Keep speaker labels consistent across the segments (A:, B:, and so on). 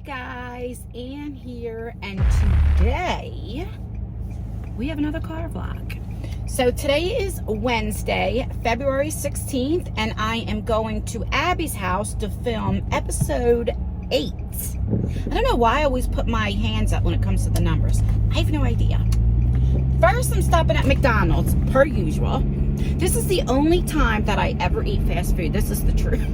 A: Guys, Ann here, and today we have another car vlog. So today is Wednesday, February 16th, and I am going to Abby's house to film episode 8. I don't know why I always put my hands up when it comes to the numbers. I have no idea. First, I'm stopping at McDonald's, per usual. This is the only time that I ever eat fast food. This is the truth.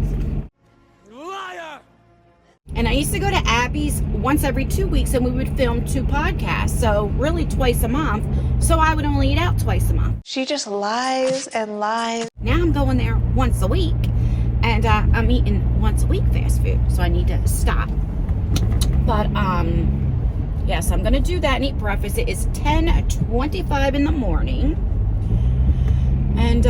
A: And I used to go to Abby's once every 2 weeks, and we would film 2 podcasts. So really twice a month. So I would only eat out twice a month.
B: She just lies and lies.
A: Now I'm going there once a week, and I'm eating once a week fast food. So I need to stop. But yes, I'm gonna do that and eat breakfast. It is 10:25 in the morning. And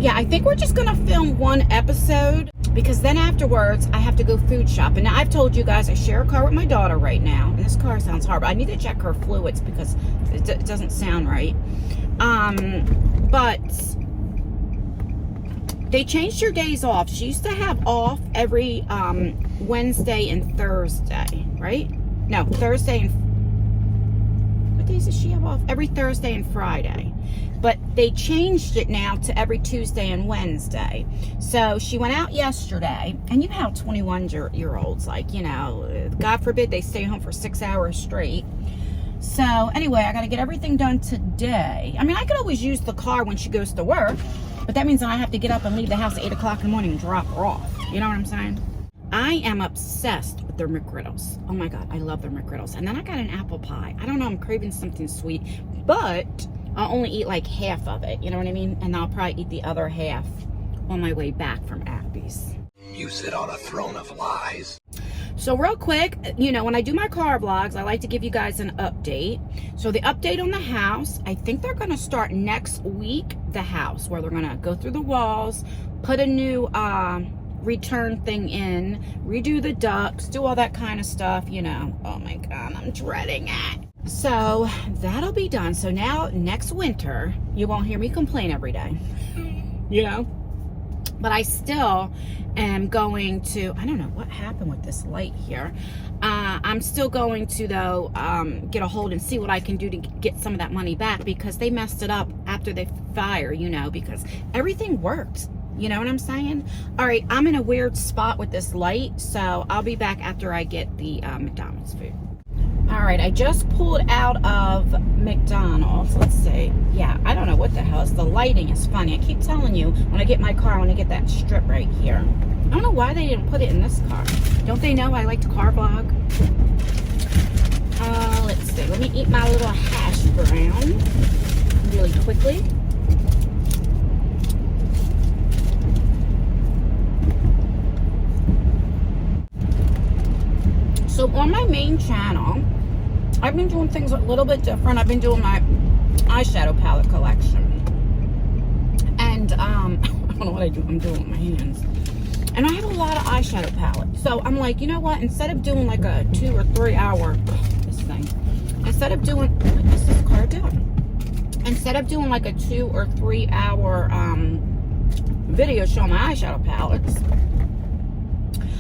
A: yeah, I think we're just gonna film one episode, because then afterwards I have to go food shopping. Now I've told you guys I share a car with my daughter right now, and this car sounds horrible. I need to check her fluids because it doesn't sound right. But they changed her days off. She used to have off every Wednesday and Thursday, right? No, Thursday and what days does she have off? Every Thursday and Friday. But they changed it now to every Tuesday and Wednesday. So she went out yesterday, and you know how 21-year-olds, like, you know, God forbid they stay home for 6 hours straight. So anyway, I got to get everything done today. I mean, I could always use the car when she goes to work, but that means I have to get up and leave the house at 8 o'clock in the morning and drop her off. You know what I'm saying? I am obsessed with their McGriddles. Oh my God, I love their McGriddles. And then I got an apple pie. I don't know, I'm craving something sweet, but I'll only eat like half of it, you know what I mean? And I'll probably eat the other half on my way back from Abby's.
C: You sit on a throne of lies.
A: So real quick, you know, when I do my car vlogs, I like to give you guys an update. So the update on the house, I think they're going to start next week, the house, where they're going to go through the walls, put a new return thing in, redo the ducts, do all that kind of stuff, you know. Oh my God, I'm dreading it. So that'll be done. So now next winter, you won't hear me complain every day, you know. But I still am going to, I don't know what happened with this light here. I'm still going to, though, get a hold and see what I can do to get some of that money back, because they messed it up after they fire, you know, because everything worked. You know what I'm saying? All right, I'm in a weird spot with this light, so I'll be back after I get the McDonald's food. All right, I just pulled out of McDonald's. Let's see. Yeah, I don't know what the hell is. The lighting is funny. I keep telling you, when I get my car, I want to get that strip right here. I don't know why they didn't put it in this car. Don't they know I like to car vlog? Let's see. Let me eat my little hash brown really quickly. So on my main channel, I've been doing things a little bit different. I've been doing my eyeshadow palette collection. And I don't know what I'm doing with my hands. And I have a lot of eyeshadow palettes. So I'm like, you know what? Instead of doing like a 2 or 3 hour, instead of doing, what is this car doing? Instead of doing like a 2 or 3 hour video showing my eyeshadow palettes,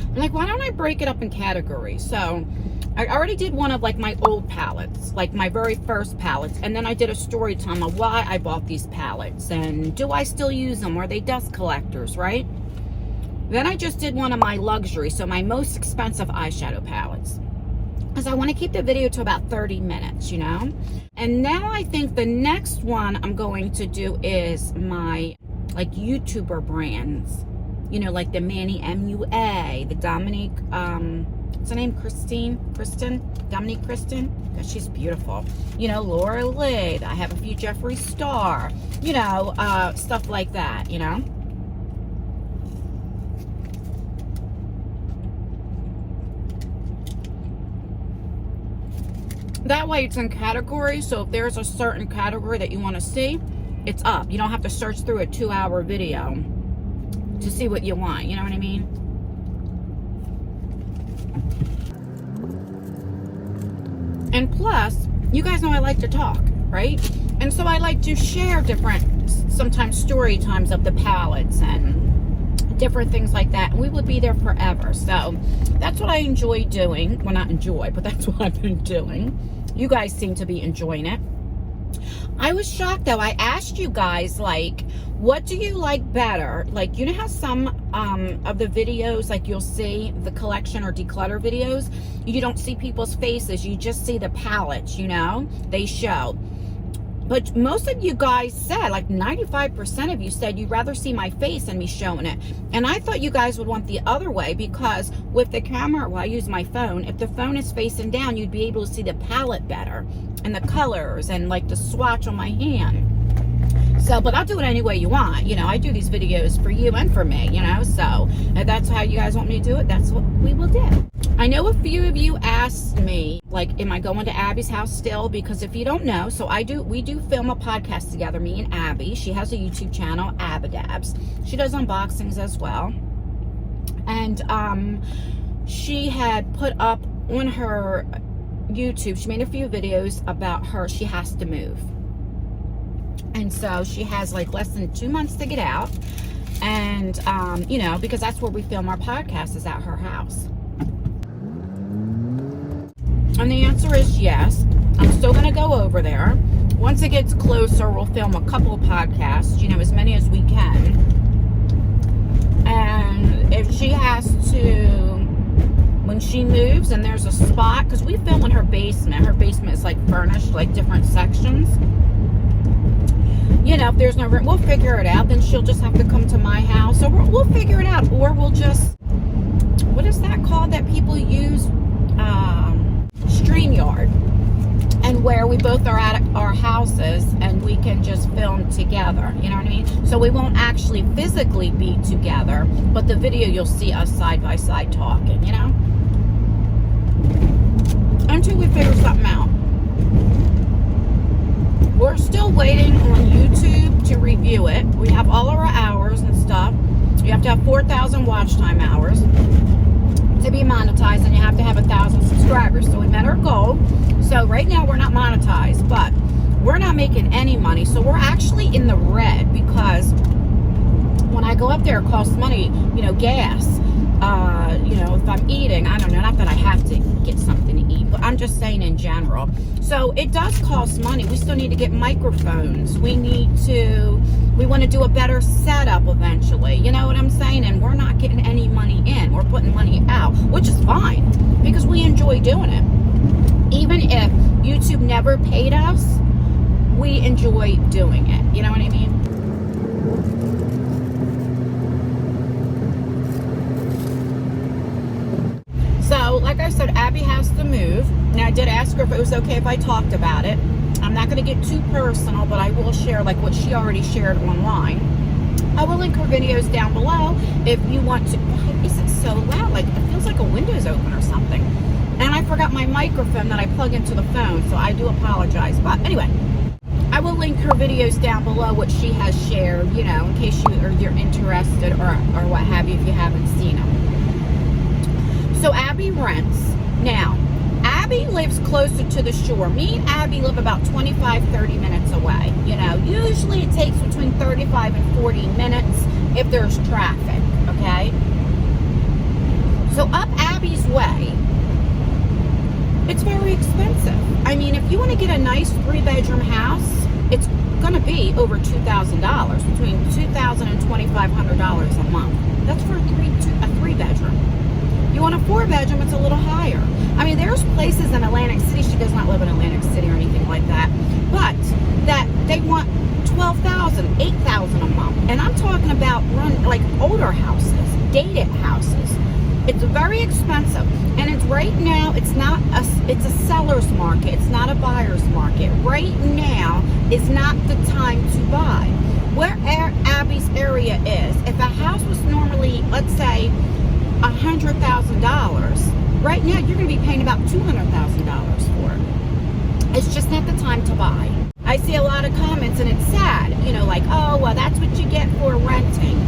A: I'm like, why don't I break it up in categories? So I already did one of like my old palettes, like my very first palettes, and then I did a story time of why I bought these palettes and do I still use them? Are they dust collectors, right? Then I just did one of my luxury, so my most expensive eyeshadow palettes, because I want to keep the video to about 30 minutes, you know? And now I think the next one I'm going to do is my like YouTuber brands. You know, like the Manny MUA, the Dominique, what's her name? Dominique Kristen? Because she's beautiful. You know, Laura Lee. I have a few Jeffree Star. You know, stuff like that, you know. That way it's in categories, so if there's a certain category that you want to see, it's up. You don't have to search through a 2-hour video to see what you want, you know what I mean? And plus, you guys know I like to talk, right? And so I like to share different, sometimes story times of the palettes and different things like that, and we would be there forever. So that's what I enjoy doing. Well, not enjoy, but that's what I've been doing. You guys seem to be enjoying it. I was shocked though. I asked you guys, like, what do you like better? Like, you know how some of the videos, like you'll see the collection or declutter videos, you don't see people's faces, you just see the palettes, you know, they show. But most of you guys said, like 95% of you said you'd rather see my face than me showing it. And I thought you guys would want the other way, because with the camera, well, I use my phone, if the phone is facing down, you'd be able to see the palette better and the colors and like the swatch on my hand. So, but I'll do it any way you want. You know, I do these videos for you and for me, you know. So if that's how you guys want me to do it, that's what we will do. I know a few of you asked me, like, am I going to Abby's house still? Because if you don't know, so we do film a podcast together, me and Abby. She has a YouTube channel, Abadabs. She does unboxings as well. And she had put up on her YouTube, she made a few videos about she has to move. And so she has like less than 2 months to get out. And, you know, because that's where we film our podcast, is at her house. And the answer is yes. I'm still going to go over there. Once it gets closer, we'll film a couple of podcasts, you know, as many as we can. And if she has to, when she moves and there's a spot, because we film in her basement. Her basement is like furnished, like different sections. You know, if there's no room, we'll figure it out. Then she'll just have to come to my house. So we'll figure it out. Or we'll just, what is that called that people use? StreamYard. And where we both are at our houses and we can just film together. You know what I mean? So we won't actually physically be together, but the video you'll see us side by side talking, you know? Until we figure something out. We're still waiting on YouTube to review it. We have all of our hours and stuff. You have to have 4,000 watch time hours to be monetized, and you have to have 1,000 subscribers. So we met our goal. So right now we're not monetized, but we're not making any money. So we're actually in the red, because when I go up there, it costs money, you know, gas. You know, if I'm eating, I don't know, not that I have to get something to eat, but I'm just saying in general. So it does cost money. We still need to get microphones. We want to do a better setup eventually. You know what I'm saying? And we're not getting any money in. We're putting money out, which is fine, because we enjoy doing it. Even if YouTube never paid us, we enjoy doing it. You know what I mean? So, like I said, Abby has to move. Now, I did ask her if it was okay if I talked about it. I'm not going to get too personal, but I will share like what she already shared online. I will link her videos down below if you want to. Why is it so loud? Like, it feels like a window's open or something. And I forgot my microphone that I plug into the phone, so I do apologize. But anyway, I will link her videos down below, what she has shared, you know, in case you're interested or what have you, if you haven't seen them. So Abby rents. Now, Abby lives closer to the shore. Me and Abby live about 25-30 minutes away. You know, usually it takes between 35 and 40 minutes if there's traffic, okay? So up Abby's way, it's very expensive. I mean, if you want to get a nice 3-bedroom house, it's going to be over $2,000, between $2,000 and $2,500 a month. That's for a 3-bedroom. You want a 4-bedroom, it's a little higher. I mean, there's places in Atlantic City, she does not live in Atlantic City or anything like that, but that they want $12,000, $8,000 a month. And I'm talking about like older houses, dated houses. It's very expensive. And it's right now, it's a seller's market. It's not a buyer's market. Right now is not the time to buy. Where Abby's area is, if a house was normally, let's say, $100,000, right now you're going to be paying about $200,000 for it. It's just not the time to buy. I see a lot of comments and it's sad, you know, like, oh, well, that's what you get for renting.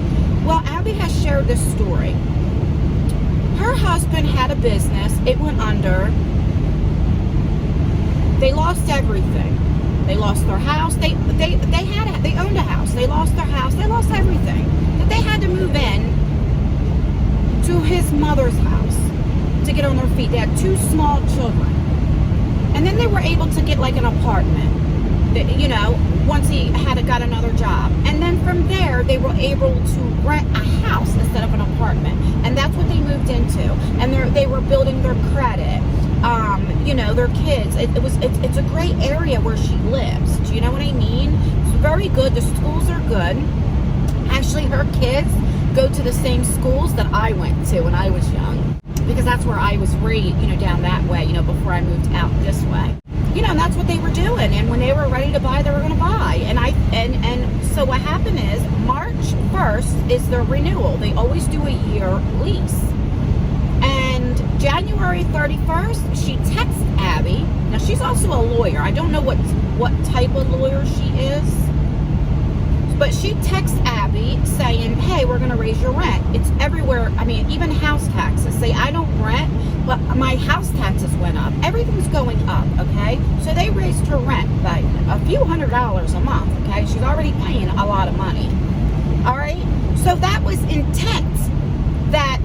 A: Well, Abby has shared this story. Her husband had a business. It went under. They lost everything. They lost their house. They owned a house. They lost their house. They lost everything. But they had to move in his mother's house to get on their feet. They had 2 small children. And then they were able to get like an apartment, you know, once he got another job. And then from there, they were able to rent a house instead of an apartment. And that's what they moved into. And they were building their credit. You know, their kids. It's a great area where she lives. Do you know what I mean? It's very good. The schools are good. Actually, her kids go to the same schools that I went to when I was young, because that's where I was raised, you know, down that way, you know, before I moved out this way. You know, and that's what they were doing. And when they were ready to buy, they were going to buy. And so what happened is March 1st is their renewal. They always do a year lease. And January 31st, she texts Abby. Now, she's also a lawyer. I don't know what type of lawyer she is. But she texts Abby saying, hey, we're going to raise your rent. It's everywhere. I mean, even house taxes. Say, I don't rent, but my house taxes went up. Everything's going up, okay? So they raised her rent by a few $100s a month, okay? She's already paying a lot of money, all right? So that was intense that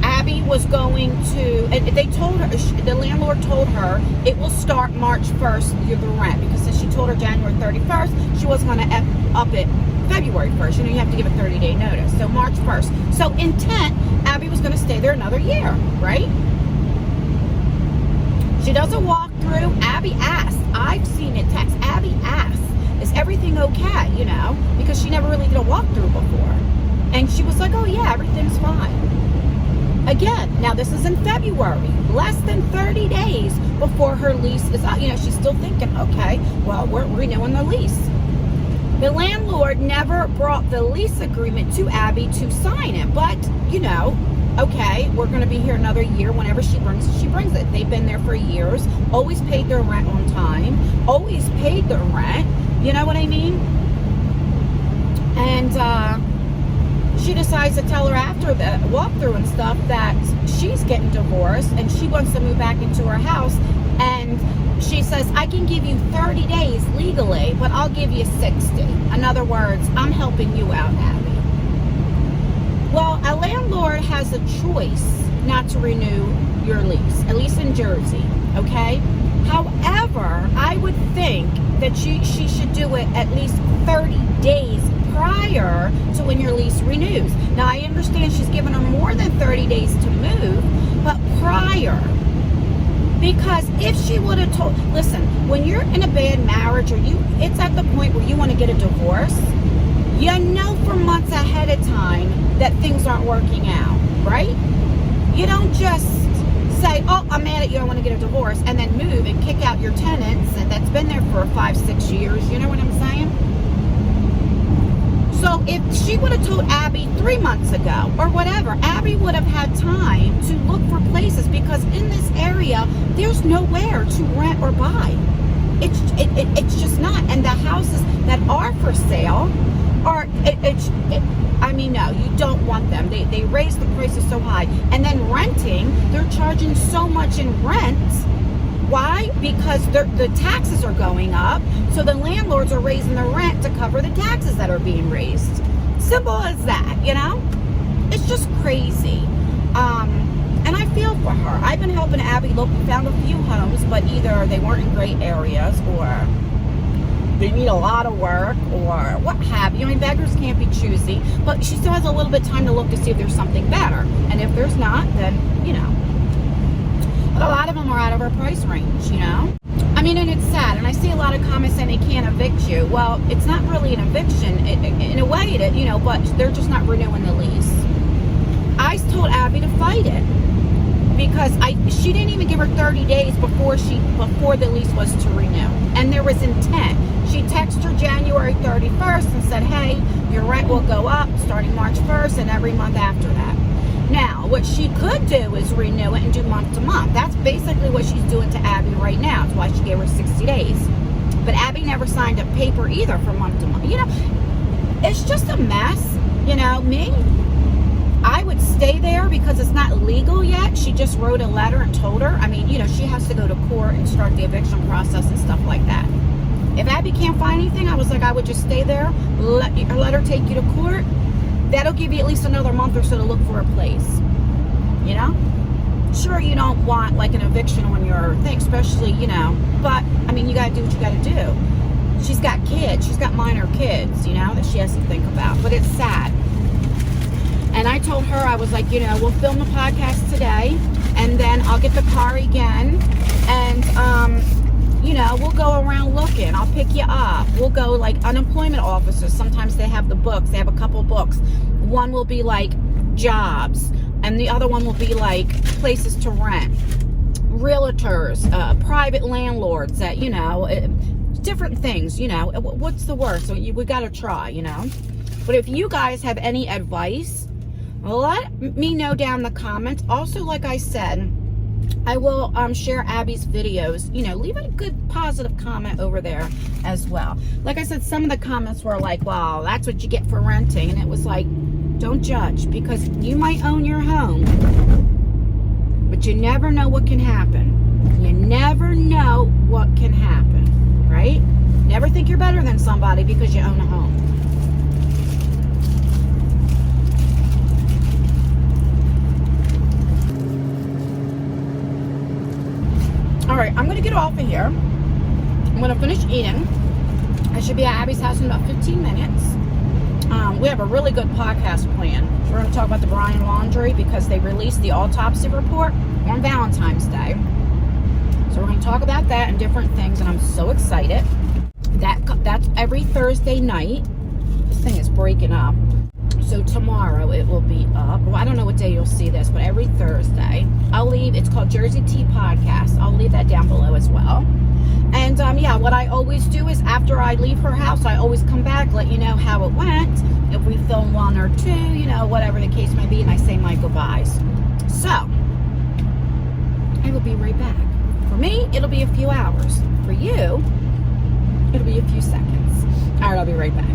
A: Abby was going to, and they told her, the landlord told her, it will start March 1st, the rent, because since she told her January 31st, she wasn't going to up it February 1st. You know, you have to give a 30-day notice. So March 1st. So intent, Abby was going to stay there another year, right? She does a walkthrough. Abby asked. I've seen it text. Abby asked, is everything okay, you know? Because she never really did a walkthrough before. And she was like, oh yeah, everything's fine. Again, now this is in February, less than 30 days before her lease is out. You know, she's still thinking, okay, well, we're renewing the lease. The landlord never brought the lease agreement to Abby to sign it, but, you know, okay, we're going to be here another year. Whenever she brings it. They've been there for years, always paid their rent on time, always paid their rent, you know what I mean? And she decides to tell her after the walkthrough and stuff that she's getting divorced and she wants to move back into her house. And she says, I can give you 30 days legally, but I'll give you 60. In other words, I'm helping you out, Abby. Well, a landlord has a choice not to renew your lease, at least in Jersey, okay? However, I would think that she should do it at least 30 days prior to when your lease renews. Now, I understand she's given her more than 30 days to move, but prior. Because if she would have told, listen, when you're in a bad marriage or it's at the point where you want to get a divorce, you know for months ahead of time that things aren't working out, right? You don't just say, oh, I'm mad at you, I want to get a divorce, and then move and kick out your tenants and that's been there for 5-6 years. You know what I'm saying? So if she would have told Abby 3 months ago or whatever, Abby would have had time to look for places, because in this area, there's nowhere to rent or buy. It's just not. And the houses that are for sale are, I mean, no, you don't want them. They raise the prices so high. And then renting, they're charging so much in rent. Why? Because the taxes are going up, so the landlords are raising the rent to cover the taxes that are being raised. Simple as that, you know? It's just crazy. And I feel for her. I've been helping Abby look. We found a few homes, but either they weren't in great areas or they need a lot of work or what have you. I mean, beggars can't be choosy, but she still has a little bit of time to look to see if there's something better. And if there's not, then, you know. But a lot of them are out of our price range, you know? I mean, and it's sad. And I see a lot of comments saying they can't evict you. Well, it's not really an eviction. In a way, you know, but they're just not renewing the lease. I told Abby to fight it because she didn't even give her 30 days before the lease was to renew. And there was intent. She texted her January 31st and said, hey, your rent will go up starting March 1st and every month after that. Now, what she could do is renew it and do month to month. That's basically what she's doing to Abby right now. That's why she gave her 60 days. But Abby never signed a paper either for month to month. You know, it's just a mess. You know, me, I would stay there because it's not legal yet. She just wrote a letter and told her. I mean, you know, she has to go to court and start the eviction process and stuff like that. If Abby can't find anything, I was like, I would just stay there, let her take you to court. That'll give you at least another month or so to look for a place. You know, sure you don't want like an eviction on your thing, especially, but I mean, you got to do what you got to do. She's got kids. She's got minor kids, that she has to think about. But it's sad. And I told her, I was like, we'll film the podcast today, and then I'll get the car again, and, we'll go around looking. I'll pick you up. We'll go, like, unemployment officers. Sometimes they have the books. They have a couple books. One will be, like, jobs, and the other one will be, like, places to rent. Realtors, private landlords that, different things, what's the worst? So we got to try, But if you guys have any advice, let me know down in the comments. Also, like I said, I will share Abby's videos. Leave a good positive comment over there as well. Like I said, some of the comments were like, wow, that's what you get for renting. And it was like, don't judge, because you might own your home, but you never know what can happen. You never know what can happen, right? Never think you're better than somebody because you own a home. All right, I'm going to get off of here. I'm going to finish eating. I should be at Abby's house in about 15 minutes. We have a really good podcast plan. We're going to talk about the Bryan laundry because they released the autopsy report on Valentine's Day. So we're going to talk about that and different things, and I'm so excited. That's every Thursday night. This thing is breaking up. So tomorrow it will be up. Well, I don't know what day you'll see this, but every Thursday I'll leave. It's called Jersey Tea Podcast. I'll leave that down below as well. And yeah, what I always do is after I leave her house, I always come back, let you know how it went. If we film one or two, whatever the case may be, and I say my goodbyes. So I will be right back. For me, it'll be a few hours. For you, it'll be a few seconds. All right, I'll be right back.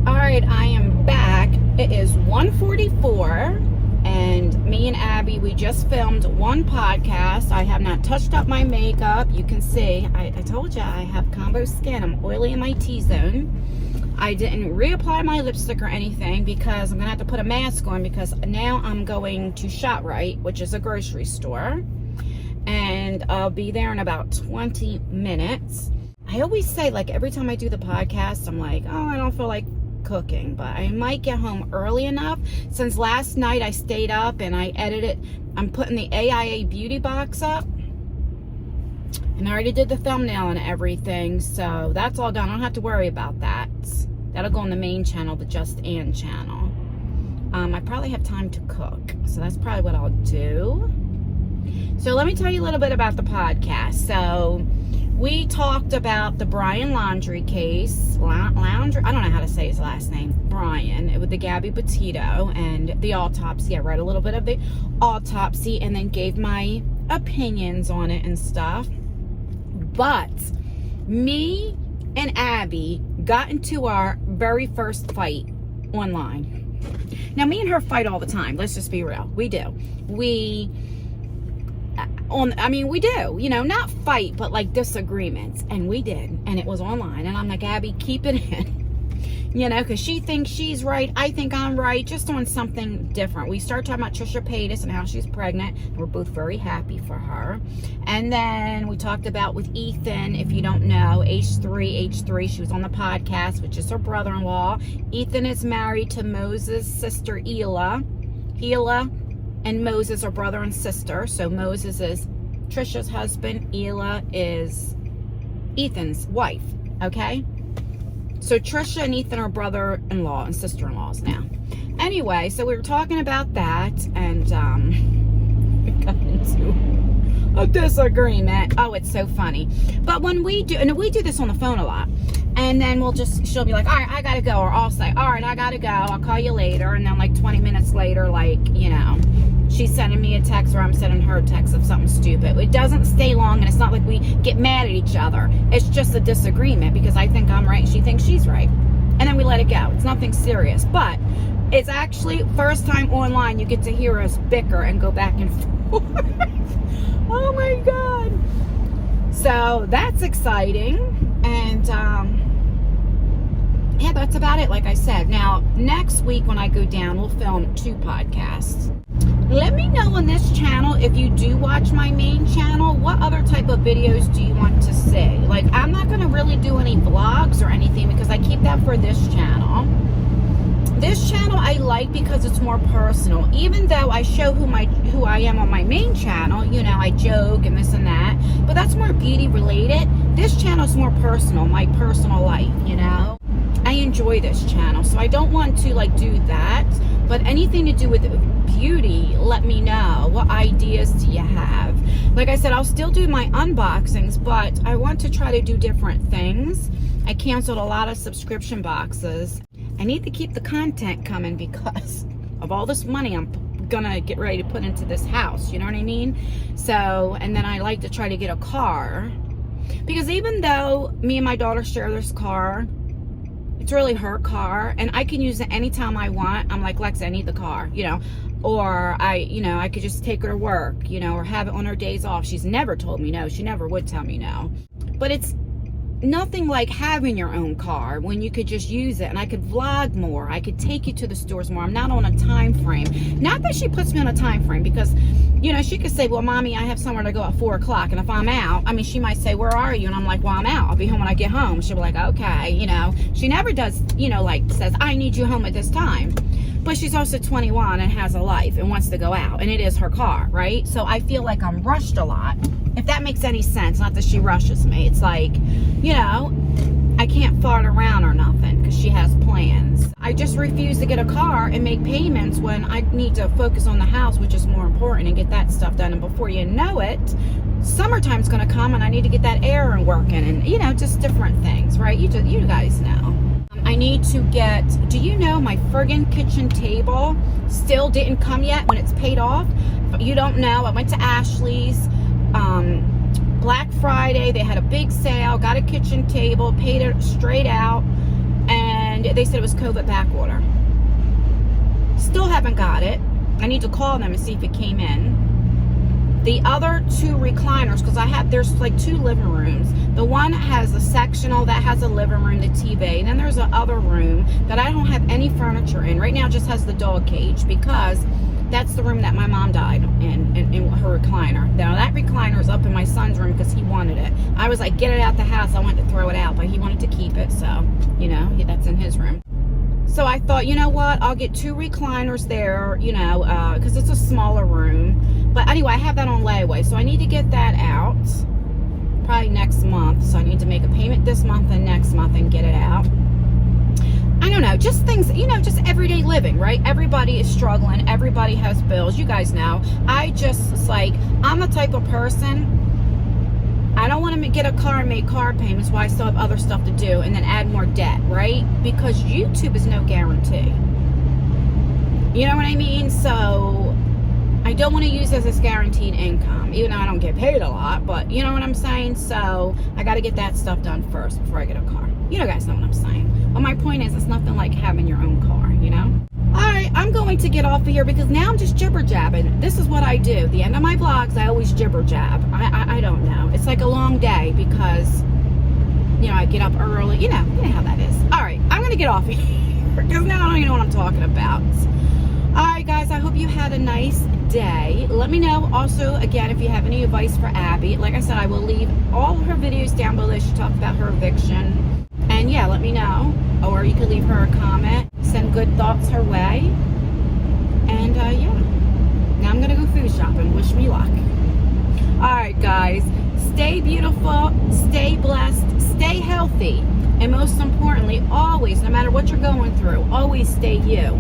A: All right, I am back. It is 1:44, and me and Abby, we just filmed one podcast. I have not touched up my makeup. You can see, I told you I have combo skin. I'm oily in my T-zone. I didn't reapply my lipstick or anything because I'm going to have to put a mask on because now I'm going to ShopRite, which is a grocery store, and I'll be there in about 20 minutes. I always say, like, every time I do the podcast, I'm like, oh, I don't feel like cooking, but I might get home early enough. Since last night I stayed up and I edited, I'm putting the AIA beauty box up, and I already did the thumbnail and everything, so that's all done. I don't have to worry about that. That'll go on the main channel, the Just Ann channel. I probably have time to cook, so that's probably what I'll do. So let me tell you a little bit about the podcast. So we talked about the Bryan laundry case. Laundry? I don't know how to say his last name. Bryan, with the Gabby Petito and the autopsy. I read a little bit of the autopsy and then gave my opinions on it and stuff. But me and Abby got into our very first fight online. Now, me and her fight all the time. Let's just be real. We do. We do, not fight, but like disagreements. And we did. And it was online. And I'm like, Abby, keep it in. Because she thinks she's right. I think I'm right. Just on something different. We start talking about Trisha Paytas and how she's pregnant. We're both very happy for her. And then we talked about with Ethan, if you don't know, H3. She was on the podcast, which is her brother-in-law. Ethan is married to Moses' sister, Hila. And Moses are brother and sister. So Moses is Trisha's husband. Hila is Ethan's wife. Okay? So Trisha and Ethan are brother-in-law and sister-in-laws now. Anyway, so we were talking about that, and we got into a disagreement. Oh, it's so funny. But when we do, and we do this on the phone a lot, and then she'll be like, all right, I gotta go, or I'll say, all right, I gotta go, I'll call you later, and then like 20 minutes later, like, she's sending me a text or I'm sending her a text of something stupid. It doesn't stay long, and it's not like we get mad at each other. It's just a disagreement because I think I'm right and she thinks she's right. And then we let it go. It's nothing serious. But it's actually first time online you get to hear us bicker and go back and forth. Oh my God. So that's exciting. And yeah, that's about it, like I said. Now, next week when I go down, we'll film 2 podcasts. Let me know on this channel, if you do watch my main channel, what other type of videos do you want to see? Like, I'm not going to really do any vlogs or anything because I keep that for this channel. This channel I like because it's more personal. Even though I show who I am on my main channel, you know, I joke and this and that, but that's more beauty related. This channel is more personal, my personal life, you know. I enjoy this channel, so I don't want to like do that. But anything to do with beauty, let me know. What ideas do you have? Like I said, I'll still do my unboxings, but I want to try to do different things. I canceled a lot of subscription boxes. I need to keep the content coming because of all this money I'm gonna get ready to put into this house, you know what I mean? So, and then I like to try to get a car, because even though me and my daughter share this car, it's really her car and I can use it anytime I want. I'm like, Lex, I need the car, you know, or I could just take her to work, you know, or have it on her days off. She's never told me no. She never would tell me no. But it's nothing like having your own car when you could just use it, and I could vlog more. I could take you to the stores more. I'm not on a time frame. Not that she puts me on a time frame, because, you know, she could say, well, Mommy, I have somewhere to go at 4 o'clock. And if I'm out, I mean, she might say, where are you? And I'm like, well, I'm out. I'll be home when I get home. She'll be like, okay, you know. She never does, you know, like says, I need you home at this time. But she's also 21 and has a life and wants to go out, and it is her car, right? So I feel like I'm rushed a lot, if that makes any sense. Not that she rushes me. It's like, you know, I can't fart around or nothing because she has plans. I just refuse to get a car and make payments when I need to focus on the house, which is more important, and get that stuff done. And before you know it, summertime's going to come and I need to get that air working, and, you know, just different things, right? You guys know. I need to get, do you know my friggin' kitchen table still didn't come yet when it's paid off? You don't know. I went to Ashley's Black Friday. They had a big sale, got a kitchen table, paid it straight out, and they said it was COVID back order. Still haven't got it. I need to call them and see if it came in. The other 2 recliners, because there's like 2 living rooms. The one has a sectional that has a living room, the TV. And then there's a other room that I don't have any furniture in. Right now it just has the dog cage, because that's the room that my mom died in her recliner. Now that recliner is up in my son's room because he wanted it. I was like, get it out the house. I wanted to throw it out, but he wanted to keep it. So, you know, that's in his room. So I thought, you know what, I'll get 2 recliners there, you know, because it's a smaller room. But anyway, I have that on layaway, so I need to get that out probably next month. So I need to make a payment this month and next month and get it out. I don't know, just things, you know, just everyday living, right? Everybody is struggling. Everybody has bills. You guys know. It's like, I'm the type of person, I don't want to get a car and make car payments while I still have other stuff to do and then add more debt, right? Because YouTube is no guarantee. You know what I mean? So I don't want to use this as guaranteed income, even though I don't get paid a lot, but you know what I'm saying? So I got to get that stuff done first before I get a car. You guys know what I'm saying. But my point is, it's nothing like having your own car, you know? Alright, I'm going to get off of here because now I'm just jibber jabbing. This is what I do. The end of my vlogs, I always jibber jab. I don't know. It's like a long day because, you know, I get up early. You know how that is. Alright, I'm going to get off of here because now I don't even know what I'm talking about. Alright guys, I hope you had a nice day. Let me know also, again, if you have any advice for Abby. Like I said, I will leave all her videos down below. She talked about her eviction. And yeah, let me know. Or you could leave her a comment. Send good thoughts her way. And yeah. Now I'm going to go food shopping. Wish me luck. Alright guys. Stay beautiful. Stay blessed. Stay healthy. And most importantly, always, no matter what you're going through, always stay you.